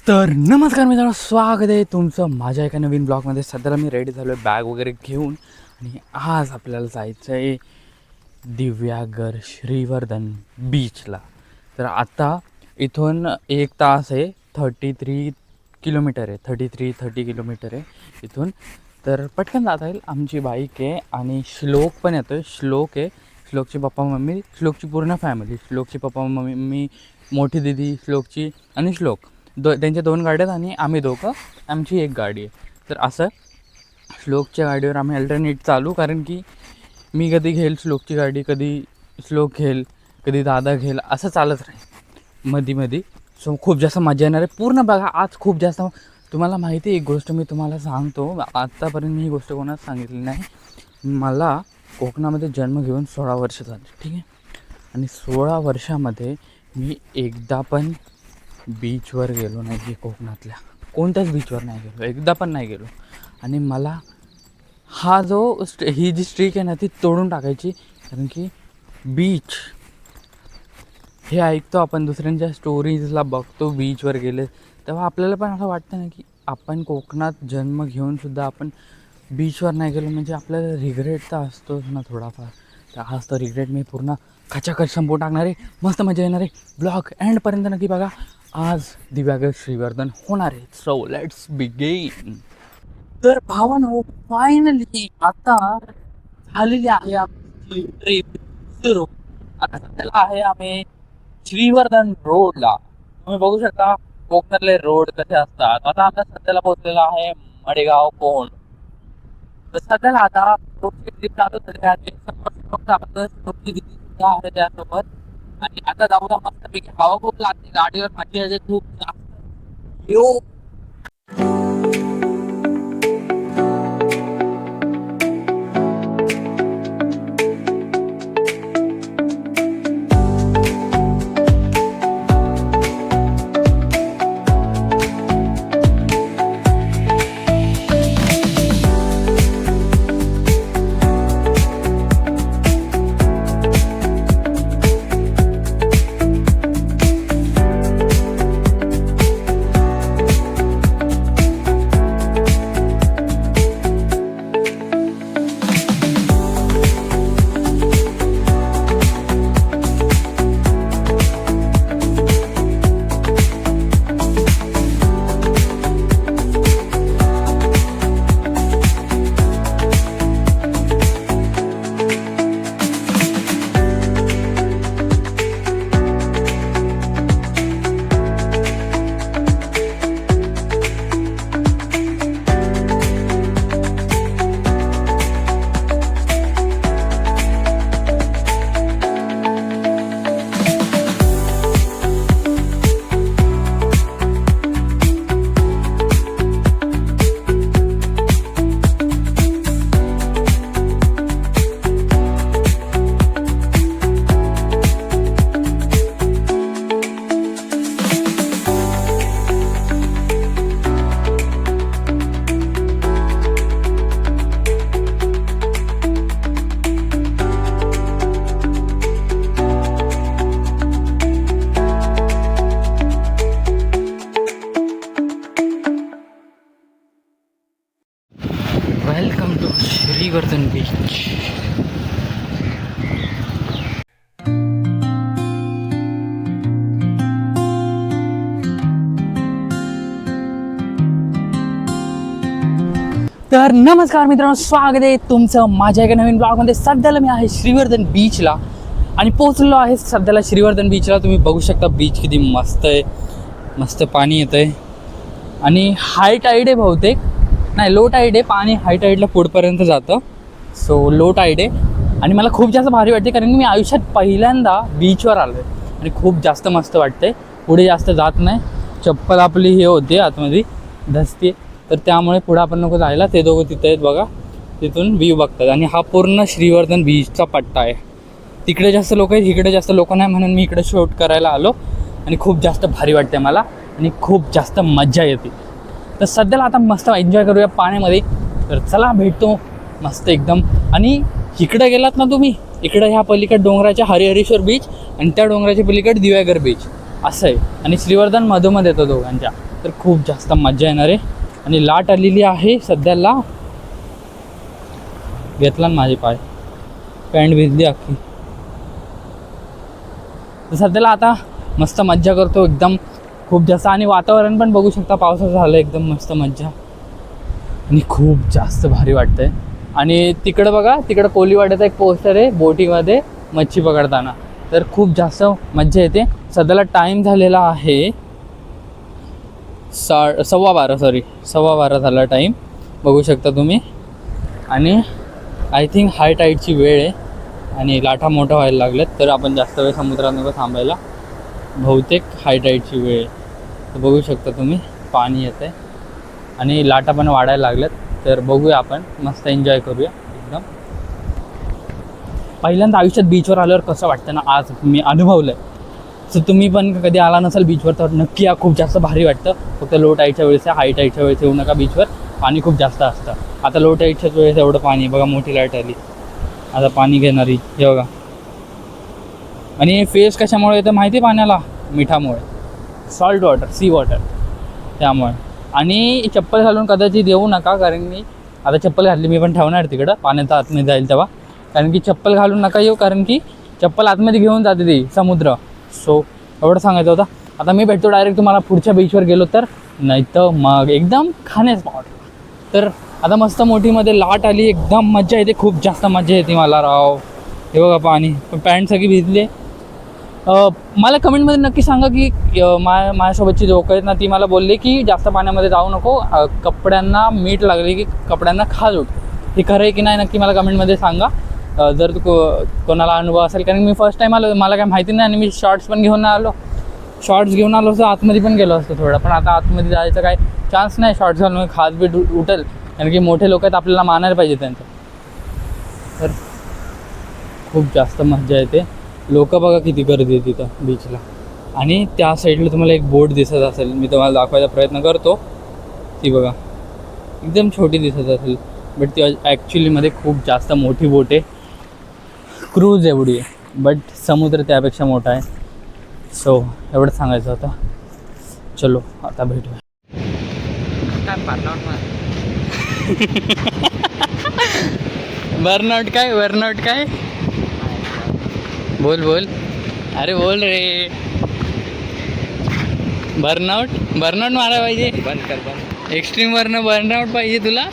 तर नमस्कार मित्रांनो, स्वागत आहे तुमचं माझ्या एका नवीन ब्लॉगमध्ये. सध्याला मी रेडी झालो आहे बॅग वगैरे घेऊन आणि आज आपल्याला जायचं आहे दिव्यागर श्रीवर्धन बीचला. तर आता इथून 1 तास आहे, 33 किलोमीटर आहे, 30 किलोमीटर आहे इथून. तर पटकन जाता येईल. आमची बाईक आहे आणि श्लोक पण येतो आहे. श्लोक आहे, श्लोकची पप्पा मम्मी, श्लोकची पूर्ण फॅमिली, श्लोकची पप्पा मम्मी, मी, मोठी दिदी श्लोकची आणि श्लोक त्यांच्या 2 गाड्या आहेत आणि आम्ही दोघं, आमची 1 गाडी आहे. तर असं श्लोकच्या गाडीवर आम्ही अल्टरनेट चालू, कारण की मी कधी घेईल श्लोकची गाडी, कधी श्लोक घेईल, कधी दादा घेईल, असं चालत राहील मध्ये. सो खूप जास्त मजा येणार आहे. पूर्ण बघा आज खूप जास्त. तुम्हाला माहिती आहे एक गोष्ट मी तुम्हाला सांगतो, आत्तापर्यंत मी ही गोष्ट कोणाच सांगितली नाही. मला कोकणामध्ये जन्म घेऊन 16 वर्ष झाले, ठीक आहे. आणि 16 वर्षामध्ये मी एकदा पण बीचवर गेलो नाही आहे. कोकणातल्या कोणत्याच बीचवर नाही गेलो, एकदा पण नाही गेलो. आणि मला हा ही जी स्ट्रीक आहे ना, ती तोडून टाकायची. कारण की बीच हे ऐकतो आपण, दुसऱ्यांच्या स्टोरीजला बघतो बीचवर गेले, तेव्हा आपल्याला पण असं वाटतं ना की आपण कोकणात जन्म घेऊनसुद्धा आपण बीचवर नाही गेलो, म्हणजे आपल्याला रिग्रेट तर असतोच ना थोडाफार. तर हाच तो रिग्रेट मी पूर्ण खचाखच संपवून टाकणार आहे. मस्त मजा येणार आहे. ब्लॉग एंडपर्यंत नक्की बघा. आज दिव्यागर श्रीवर्धन होणार आहे. So let's begin. तर भावांनो, फायनली आता झालेली आहे आपली ट्रिप सुरू. आता सध्याला आहे आम्ही श्रीवर्धन रोडला. तुम्ही बघू शकता कोकणातले रोड कसे असतात. आता आम्ही सध्याला पोहोचलेला आहे मडेगाव कोण. तर सध्याला आता ट्रिप चालू झाली आहे. आहे त्यासोबत. आणि आता जाऊया मस्तपैकी. हवा खूप लागते गाडीवर, माझी खूप जास्त यो. Welcome to Shrivardhan beach. तर नमस्कार मित्रांनो, स्वागत आहे तुमचं माझ्या एका नवीन ब्लॉगमध्ये. सध्याला मी आहे श्रीवर्धन बीचला आणि पोचलेलो आहे सध्याला श्रीवर्धन बीचला. तुम्ही बघू शकता बीच किती मस्त आहे, मस्त पाणी येतं आहे. आणि हाय टाईड आहे बहुतेक, नाही लो टाईड आहे. पाणी हाय टाईडला पुढपर्यंत जातं. सो लो टाईड आहे आणि मला खूप जास्त भारी वाटते, कारण की मी आयुष्यात पहिल्यांदा बीचवर आलो आहे आणि खूप जास्त मस्त वाटते. पुढे जास्त जात नाही, चप्पल आपली हे होते आतमध्ये धसते, तर त्यामुळे पुढे आपण नको जायला. ते दोघं तिथे आहेत बघा, तिथून व्ह्यू बघतात. आणि हा पूर्ण श्रीवर्धन बीचचा पट्टा आहे. तिकडे जास्त लोक आहेत, इकडे जास्त लोक नाही, म्हणून मी इकडे शूट करायला आलो. आणि खूप जास्त भारी वाटते मला आणि खूप जास्त मजा येते. तर सध्याला आता मस्त एन्जॉय करूया पाण्यामध्ये. तर चला भेटतो मस्त एकदम. आणि इकडं गेलात ना तुम्ही, इकडं ह्या पलीकडे डोंगराच्या हरिहरेश्वर बीच आणि त्या डोंगराच्या पलीकडे दिव्यागर बीच असं आहे. आणि श्रीवर्धन मधोमध येतो दोघांच्या. तर खूप जास्त मजा येणार आहे. आणि लाट आलेली आहे सध्याला. घेतला ना माझे पाय, पॅन्ट भिजली अख्खी. तर सध्याला आता मस्त मज्जा करतो एकदम खूप जास्त. आणि वातावरण पण बघू शकता पावसाचं झालं, एकदम मस्त मज्जा आणि खूप जास्त भारी वाटतंय. आणि तिकडं बघा, तिकडं कोलीवाड्याचा एक पोस्टर आहे बोटिंगमध्ये मच्छी पकडताना, तर खूप जास्त मज्जा येते. सध्याला टाईम झालेला आहे 12:15 झाला टाईम, बघू शकता तुम्ही. आणि आय थिंक हाय टाईडची वेळ आहे आणि लाटा मोठ्या व्हायला लागल्यात, तर आपण जास्त वेळ समुद्रात नको थांबायला. बहुतेक हाय टाईडची वेळ आहे. तर बघू शकता तुम्ही पाणी येतं आहे आणि लाटा पण वाढायला लागल्यात. तर बघूया, आपण मस्त एन्जॉय करूया एकदम. पहिल्यांदा आयुष्यात बीचवर आल्यावर कसं वाटतं ना, आज मी अनुभवलं आहे. सो तुम्ही पण कधी आला नसेल बीचवर तर नक्की या, खूप जास्त भारी वाटतं. फक्त लो टाईडच्या वेळेस, हाय टाईडच्या वेळेस येऊ नका बीचवर, पाणी खूप जास्त असतं. आता लो टाईडच्याच वेळेस एवढं पाणी बघा, मोठी लाईट आली, आता पाणी घेणारी हे बघा. आणि फेस कशामुळे येतं माहिती आहे? पाण्याला, मिठामुळे, सॉल्ट वॉटर, सी वॉटर, त्यामुळे. आणि चप्पल घालून कदाचित येऊ नका, कारण की आता चप्पल घातली मी पण ठेवणार तिकडं, पाण्याचा आतमध्ये जाईल तेव्हा. कारण की चप्पल घालून नका येऊ, कारण की चप्पल आतमध्ये घेऊन जाते ती समुद्र. सो एवढं सांगायचं होतं. आता मी भेटतो डायरेक्ट तुम्हाला पुढच्या बीचवर गेलो तर, नाही तर मग एकदम खाणे स्पॉट. तर आता मस्त मोठीमध्ये लाट आली, एकदम मजा येते, खूप जास्त मजा येते मला राव. हे बघा पाणी, पॅन्ट सगळी भिजली. मला कमेंटमध्ये नक्की सांगा की माझ्यासोबतची लोक आहेत ना, ती मला बोलले की जास्त पाण्यामध्ये जाऊ नको, कपड्यांना मीठ लागले की कपड्यांना खाज उठते. हे खरं आहे की नाही नक्की मला कमेंटमध्ये सांगा, जर कोणाला अनुभव असेल. कारण मी फर्स्ट टाईम आलो, मला काय माहिती नाही. आणि मी शॉर्ट्स पण घेऊन आलो, शॉर्ट्स घेऊन आलो असं आतमध्ये पण गेलो असतो थोडं, पण आता आतमध्ये जायचं काय चान्स नाही. शॉर्ट्स घालून खाज बीट उठेल, कारण की मोठे लोक आहेत, आपल्याला मानायला पाहिजे त्यांचं. तर खूप जास्त मजा येते. लोक बघा किती गर्दी आहे तिथं बीचला. आणि त्या साईडला तुम्हाला एक बोट दिसत असेल, मी तुम्हाला दाखवायचा प्रयत्न करतो. ती बघा एकदम छोटी दिसत असेल, बट ती ॲक्च्युलीमध्ये खूप जास्त मोठी बोट आहे. क्रूज एवढी आहे, बट समुद्र त्यापेक्षा मोठा आहे. सो एवढं सांगायचं होतं. चलो आता भेटूया. बर्नआउट काय, बर्नआउट काय, बोल बोल, अरे बोल रे. बर्नआउट, बर्नआउट मारा पाहिजे, बंद कर, बंद. एक्स्ट्रीम वरनं बर्नआउट पाहिजे तुला.